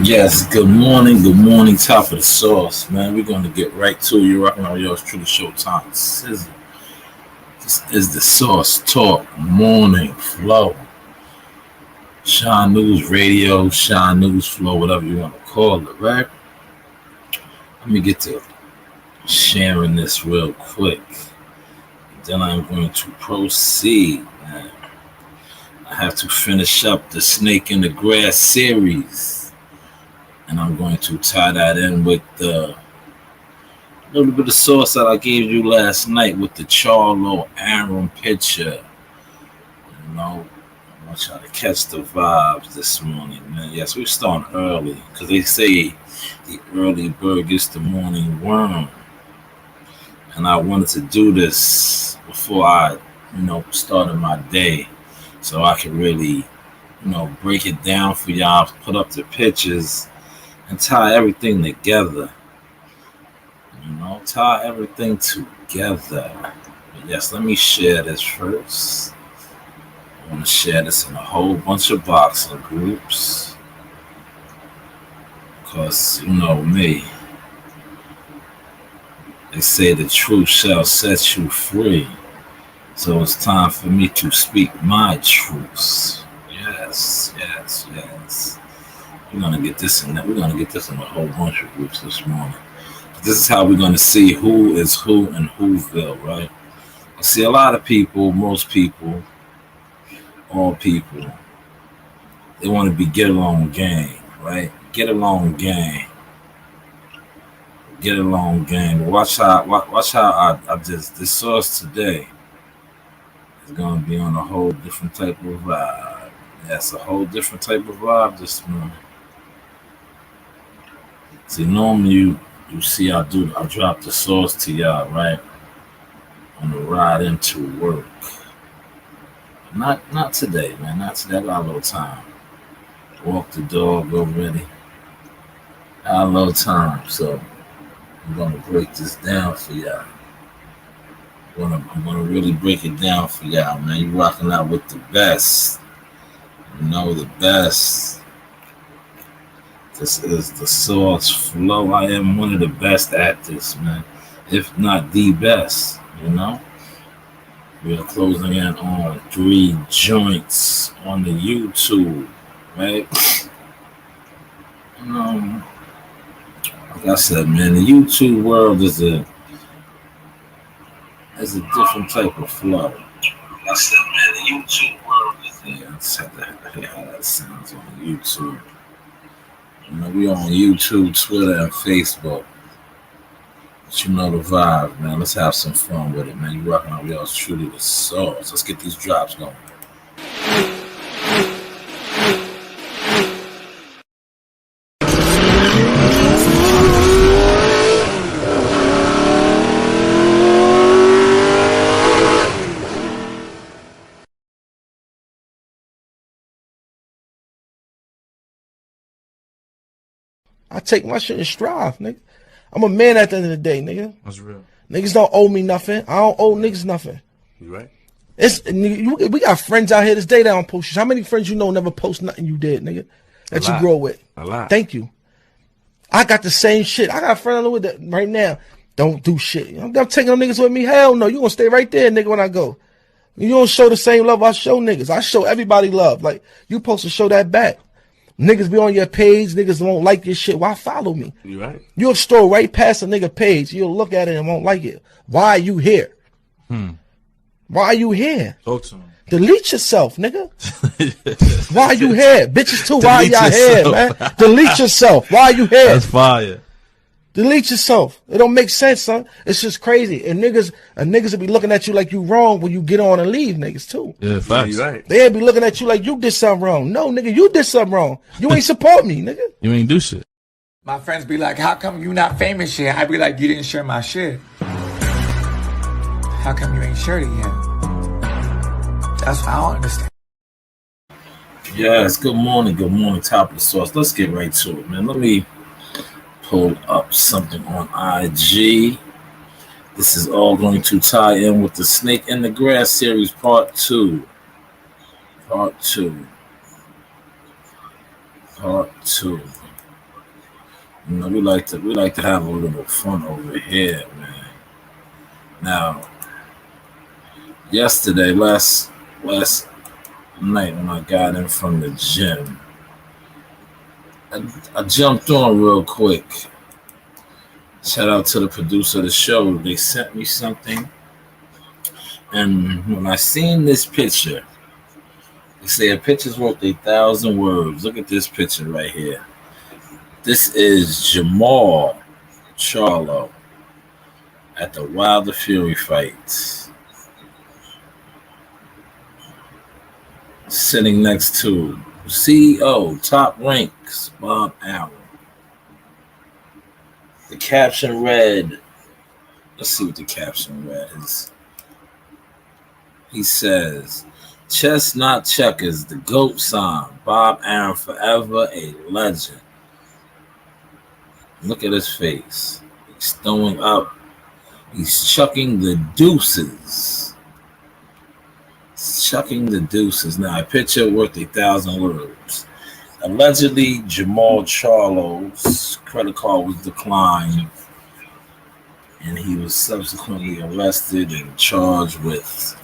Yes, good morning, top of the sauce, man. We're gonna get right to you, rocking on yours truly Showtime Sizzle. This is the Sauce Talk Morning Flow. Shine News Radio, Shine News Flow, whatever you want to call it, right? Let me get to sharing this real quick. Then I'm going to proceed, man. I have to finish up the Snake in the Grass series. And I'm going to tie that in with the little bit of sauce that I gave you last night with the Charlo Arum picture. You know, I want y'all to catch the vibes this morning, man. Yes, we're starting early because they say the early bird gets the morning worm. And I wanted to do this before I, started my day so I could really, break it down for y'all, put up the pictures, and tie everything together. Tie everything together. But yes, let me share this first. I want to share this in a whole bunch of boxing groups. Because, you know me, they say the truth shall set you free. So it's time for me to speak my truths. Yes. We're gonna get this in that. We're gonna get this in a whole bunch of groups this morning. This is how we're gonna see who is who in Whoville, right? I see a lot of people, most people, all people, they want to be get along gang, right? Get along gang. Watch how I just this source today is gonna be on a whole different type of vibe. That's a whole different type of vibe this morning. See, normally you see I drop the sauce to y'all, right? On the ride into work. Not today, man. Not today. I got a little time. Walk the dog already. I got a little time, so I'm gonna break this down for y'all. I'm gonna really break it down for y'all, man. You rocking out with the best. The best. This is the Sauce Flow. I am one of the best at this, man. If not the best, We are closing in on 3 joints on the YouTube, right? Like I said, man, the YouTube world is a different type of flow. Like I said, man, the YouTube world is I just have to hear how that sounds on YouTube. We on YouTube, Twitter, and Facebook. But you know the vibe, man. Let's have some fun with it, man. You rocking out y'all's truly the sauce. Let's get these drops going. I take my shit and strive, nigga. I'm a man at the end of the day, nigga. That's real. Niggas don't owe me nothing. I don't owe niggas nothing. You right? We got friends out here this day that don't post shit. How many friends you know never post nothing you did, nigga? That you grow with. A lot. Thank you. I got the same shit. I got a friend with that right now. Don't do shit. I'm taking them niggas with me. Hell no. You gonna stay right there, nigga, when I go. You don't show the same love I show niggas. I show everybody love. Like, you supposed to show that back. Niggas be on your page. Niggas won't like your shit. Why follow me? You right. You'll scroll right past a nigga page. You'll look at it and won't like it. Why are you here? Why are you here? Talk to him. Delete yourself, nigga. Why are you here? Bitches too, why are y'all here, man? Delete yourself. Why are you here? That's fire. Delete yourself. It don't make sense, son. It's just crazy. And niggas will be looking at you like you wrong when you get on and leave, niggas too. Yeah, facts. You right. They'll be looking at you like you did something wrong. No, nigga, you did something wrong. You ain't support me, nigga. You ain't do shit. My friends be like, how come you not famous yet? I be like, you didn't share my shit. How come you ain't shared it yet? That's what I don't understand. Yes, good morning, top of the sauce. Let's get right to it, man. Let me pull up something on IG. This is all going to tie in with the Snake in the Grass series part 2. Part 2. You know, we like to have a little fun over here, man. Now, yesterday, last night when I got in from the gym, I jumped on real quick. Shout out to the producer of the show. They sent me something, and when I seen this picture, they say a picture's worth 1,000 words. Look at this picture right here. This is Jamal Charlo at the Wilder Fury fight, sitting next to CEO, Top Ranks, Bob Arum. The caption read, let's see what the caption read is. He says, Chestnut Checkers, the GOAT sign, Bob Arum forever a legend. Look at his face. He's throwing up. He's chucking the deuces. Chucking the deuces. Now, a picture worth 1,000 words. Allegedly, Jamal Charlo's credit card was declined, and he was subsequently arrested and charged with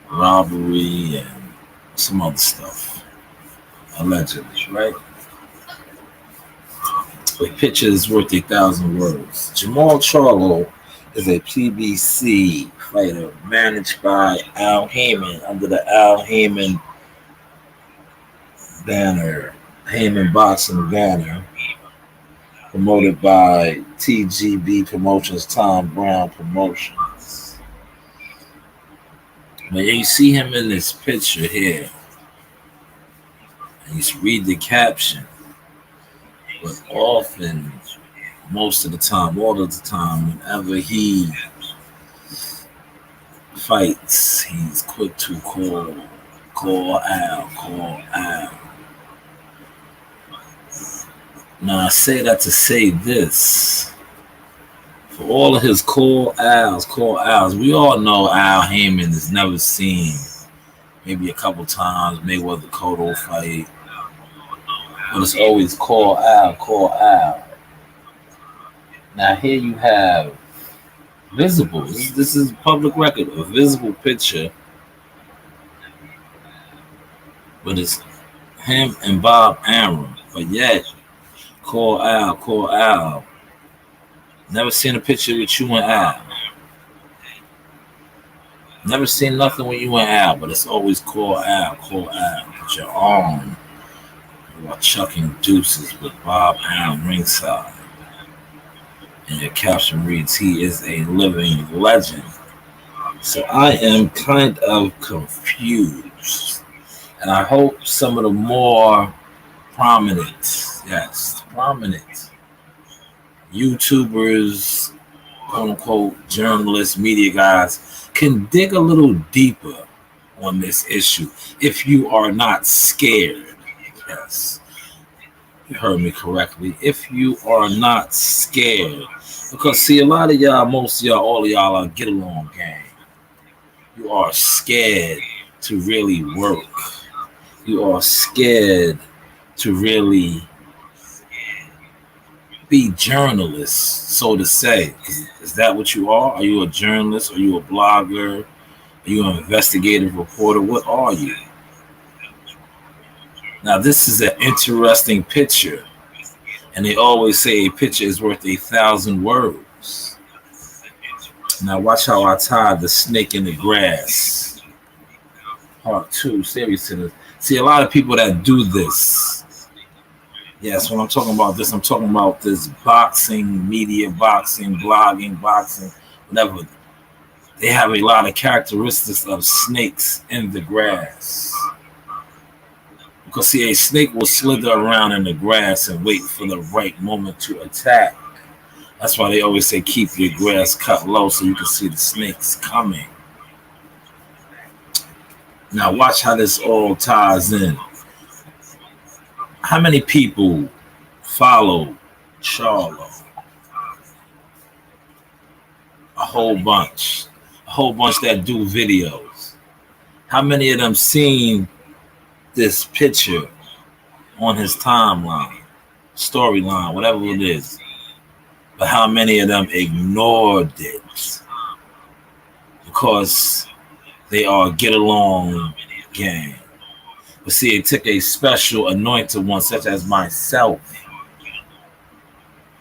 robbery and some other stuff. Allegedly, right? A picture is worth 1,000 words. Jamal Charlo is a PBC fighter managed by Al Heyman under the Al Heyman banner, Heyman Boxing banner, promoted by TGB Promotions, Tom Brown Promotions. Now you see him in this picture here, and you read the caption, but often, most of the time, all of the time, whenever he fights, he's quick to call Al. Now I say that to say this. For all of his call Al's, we all know Al Heyman is never seen. Maybe a couple times, Mayweather Cotto fight. But it's always call Al. Now here you have visible. This is public record, a visible picture. But it's him and Bob Arum. But yet, call Al. Never seen a picture with you and Al. Never seen nothing with you and Al, but it's always call Al. Put your arm while chucking deuces with Bob Arum ringside. And your caption reads, he is a living legend. So I am kind of confused. And I hope some of the more prominent YouTubers, quote unquote, journalists, media guys can dig a little deeper on this issue if you are not scared. Yes, you heard me correctly. If you are not scared, because see, a lot of y'all, most of y'all, all of y'all are get along gang. You are scared to really work. You are scared to really be journalists, so to say. Is that what you are? Are you a journalist? Are you a blogger? Are you an investigative reporter? What are you? Now, this is an interesting picture. And they always say a picture is worth 1,000 words. Now, watch how I tied the snake in the grass. Part 2, series to this. See, a lot of people that do this. Yes, when I'm talking about this, I'm talking about this boxing, media boxing, blogging, boxing, whatever. They have a lot of characteristics of snakes in the grass. Because, see, a snake will slither around in the grass and wait for the right moment to attack. That's why they always say keep your grass cut low so you can see the snakes coming. Now, watch how this all ties in. How many people follow Charlo? A whole bunch. A whole bunch that do videos. How many of them seen this picture on his timeline? storyline, whatever it is. But how many of them ignored it because they are get along gang? But see, it took a special anointed one such as myself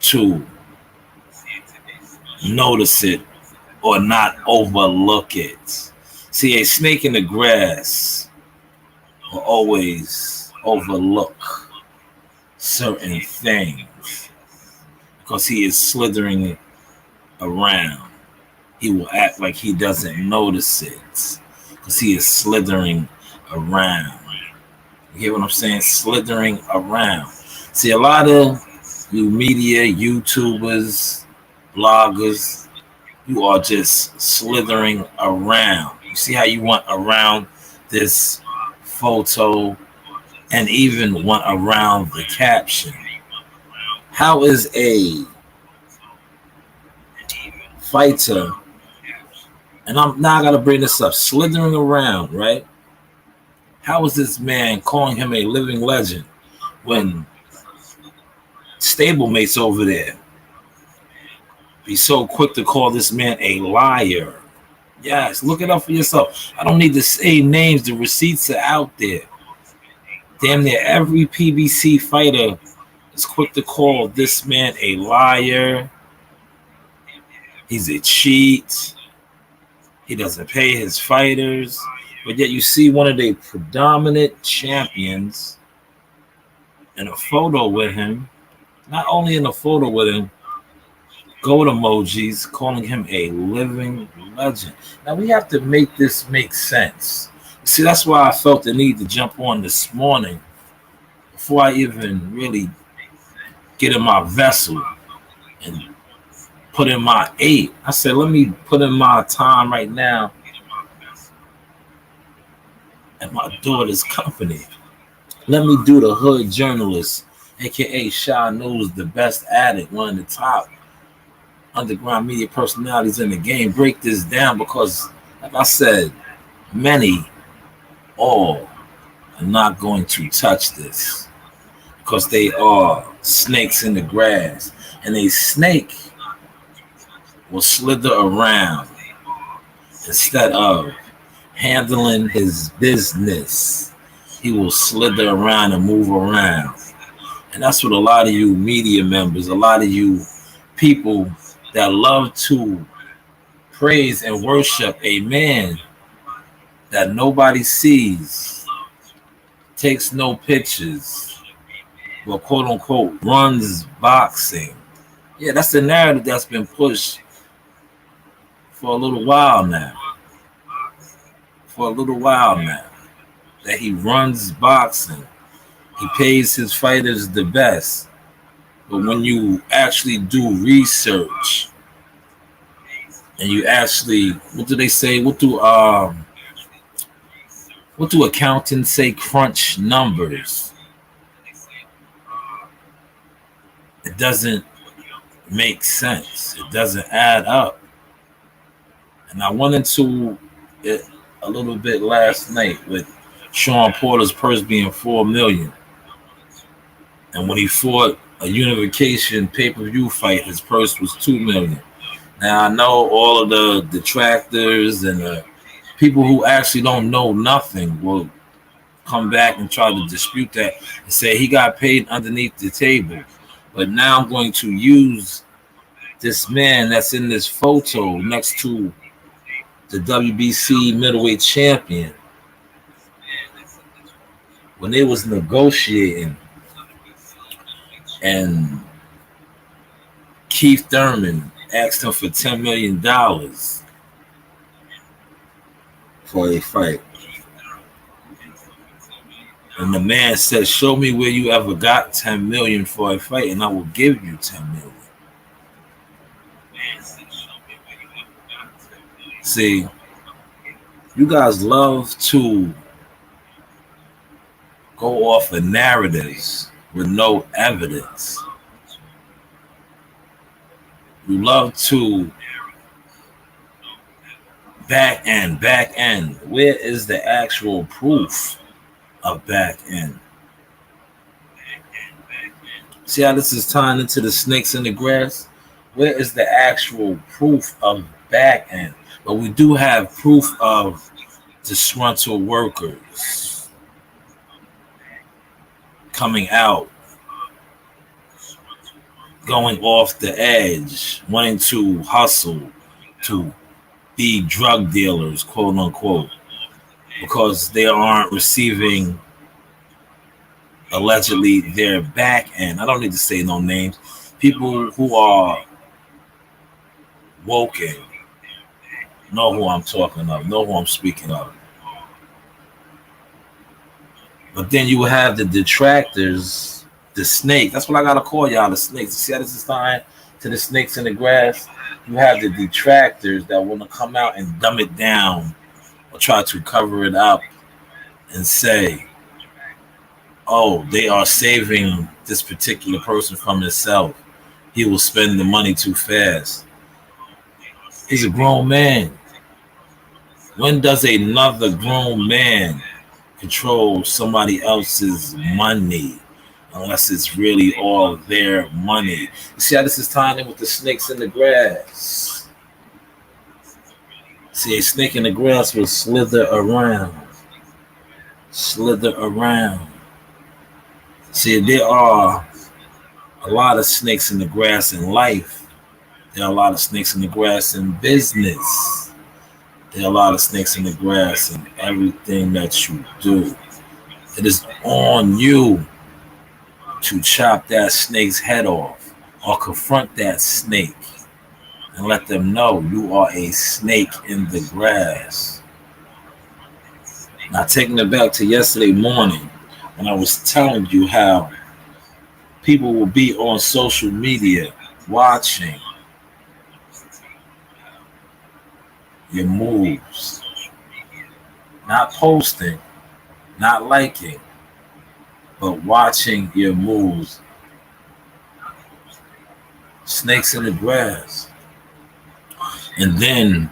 to notice it or not overlook it. See, a snake in the grass will always overlook certain things because he is slithering around. He will act like he doesn't notice it because he is slithering around. You hear what I'm saying? Slithering around. See, a lot of you media, YouTubers, bloggers, you are just slithering around. You see how you went around this photo and even went around the caption. How is a fighter, and I'm now got to bring this up, slithering around, right? How is this man calling him a living legend when stablemates over there be so quick to call this man a liar? Yes, look it up for yourself. I don't need to say names. The receipts are out there. Damn near every PBC fighter is quick to call this man a liar. He's a cheat. He doesn't pay his fighters. But yet you see one of the predominant champions in a photo with him, not only in a photo with him, goat emojis calling him a living legend. Now we have to make this make sense. See, that's why I felt the need to jump on this morning before I even really get in my vessel and put in my 8. I said, let me put in my time right now at my daughter's company. Let me do the hood journalist, aka Shy News, the best at it, one of the top underground media personalities in the game. Break this down because, like I said, many, all are not going to touch this because they are snakes in the grass, and a snake will slither around instead of handling his business. He will slither around and move around. And that's what a lot of you media members, a lot of you people that love to praise and worship a man that nobody sees, takes no pictures, but quote unquote runs boxing. Yeah, that's the narrative that's been pushed for a little while now. That he runs boxing. He pays his fighters the best. But when you actually do research and you actually, what do they say? What do accountants say? Crunch numbers. It doesn't make sense. It doesn't add up. And I went into it a little bit last night with Sean Porter's purse being $4 million. And when he fought a unification pay-per-view fight, his purse was $2 million. Now I know all of the detractors and the people who actually don't know nothing will come back and try to dispute that and say he got paid underneath the table. But now I'm going to use this man that's in this photo next to the WBC middleweight champion. When they was negotiating and Keith Thurman asked him for $10 million for a fight. And the man said, show me where you ever got $10 million for a fight and I will give you $10 million. See, you guys love to go off of narratives with no evidence. You love to back end. Where is the actual proof of back end? See how this is tying into the snakes in the grass? Where is the actual proof of back end? But we do have proof of disgruntled workers coming out, going off the edge, wanting to hustle, to be drug dealers, quote unquote, because they aren't receiving allegedly their back end. I don't need to say no names. People who are woken know who I'm talking of, know who I'm speaking of. But then you have the detractors, the snake. That's what I gotta call y'all, the snakes. You see how this is tied to the snakes in the grass? You have the detractors that want to come out and dumb it down or try to cover it up and say, oh, they are saving this particular person from himself. He will spend the money too fast. He's a grown man. When does another grown man control somebody else's money? Unless it's really all their money. You see how this is tying in with the snakes in the grass? See, a snake in the grass will slither around. Slither around. See, there are a lot of snakes in the grass in life. There are a lot of snakes in the grass in business. There are a lot of snakes in the grass in everything that you do. It is on you to chop that snake's head off or confront that snake and let them know you are a snake in the grass. Now, taking it back to yesterday morning when I was telling you how people will be on social media watching your moves, not posting, not liking, but watching your moves. Snakes in the grass. And then,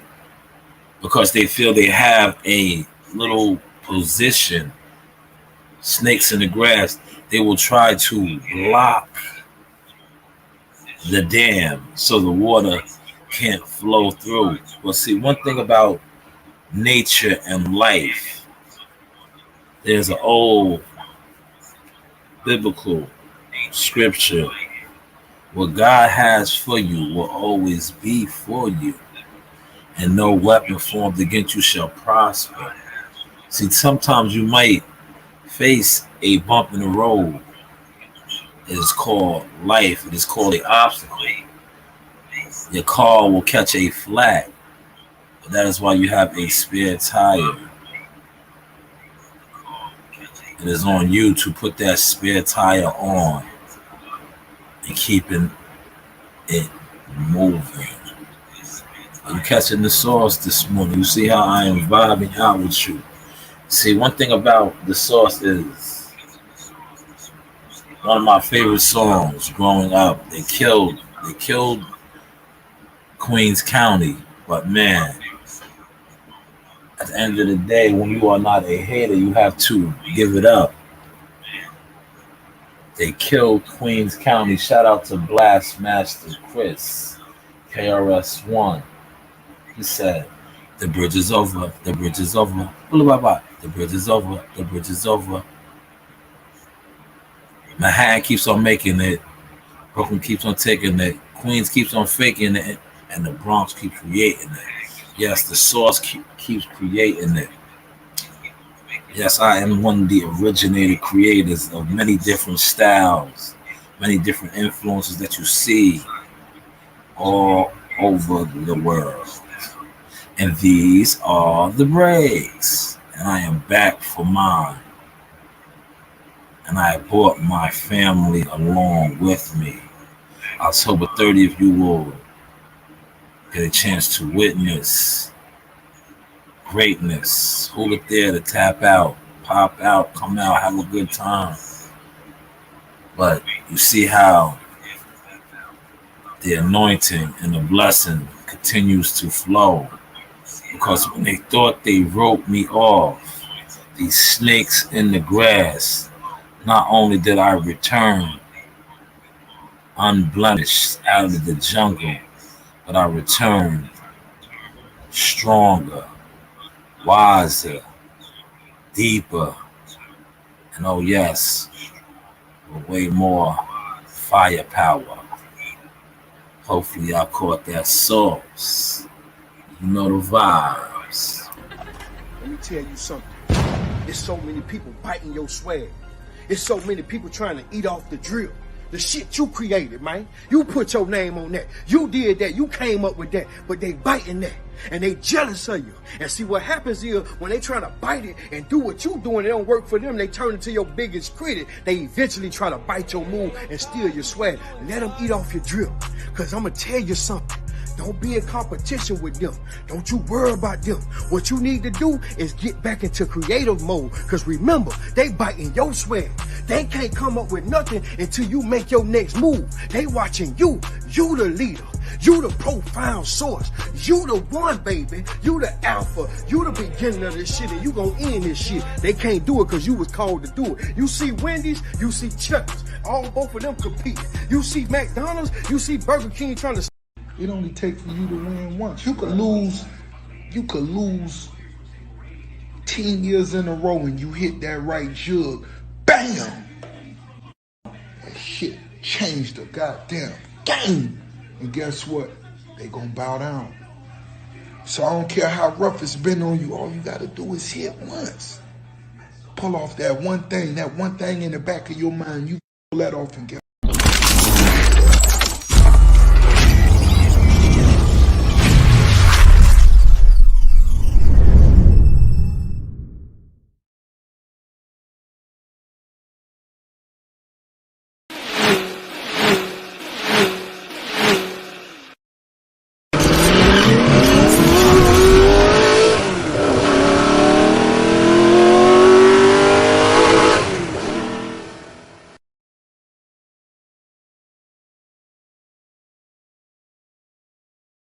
because they feel they have a little position, snakes in the grass, they will try to block the dam so the water can't flow through. Well, see, one thing about nature and life, there's an old biblical scripture: what God has for you will always be for you, and no weapon formed against you shall prosper. See, sometimes you might face a bump in the road. It is called life. It is called an obstacle. Your car will catch a flat. But that is why you have a spare tire. It is on you to put that spare tire on and keeping it moving. I'm catching the sauce this morning. You see how I am vibing out with you. See, one thing about the sauce is one of my favorite songs growing up. They killed Queens County, but man, at the end of the day, when you are not a hater, you have to give it up. They killed Queens County. Shout out to Blast Master Chris, KRS-One. He said, the bridge is over, the bridge is over. The bridge is over, the bridge is over. Manhattan keeps on making it. Brooklyn keeps on taking it. Queens keeps on faking it. And the Bronx keeps creating it. Yes, the source keeps creating it. Yes, I am one of the originated creators of many different styles, many different influences that you see all over the world. And these are the breaks. And I am back for mine. And I brought my family along with me. October 30th, you will get a chance to witness greatness. Hold it there to tap out, pop out, come out, have a good time. But you see how the anointing and the blessing continues to flow. Because when they thought they wrote me off, these snakes in the grass, not only did I return, unblemished out of the jungle, but I returned stronger, wiser, deeper, and oh yes, with way more firepower. Hopefully I caught that sauce. You know the vibes. Let me tell you something. There's so many people biting your swag. There's so many people trying to eat off the drill. The shit you created, man. You put your name on that. You did that. You came up with that. But they biting that. And they jealous of you. And see what happens is when they trying to bite it and do what you doing, it don't work for them. They turn into your biggest critic. They eventually try to bite your move and steal your swag. Let them eat off your drill. Because I'm going to tell you something. Don't be in competition with them. Don't you worry about them. What you need to do is get back into creative mode. Because remember, they biting your swag. They can't come up with nothing until you make your next move. They watching you. You the leader. You the profound source. You the one, baby. You the alpha. You the beginning of this shit, and you gonna end this shit. They can't do it because you was called to do it. You see Wendy's, you see Chuck's. Both of them compete. You see McDonald's, you see Burger King trying to. It only takes for you to win once. You could lose 10 years in a row and you hit that right jug. Bam! That shit changed the goddamn game. And guess what? They gonna bow down. So I don't care how rough it's been on you. All you gotta do is hit once. Pull off that one thing in the back of your mind. You pull that off and get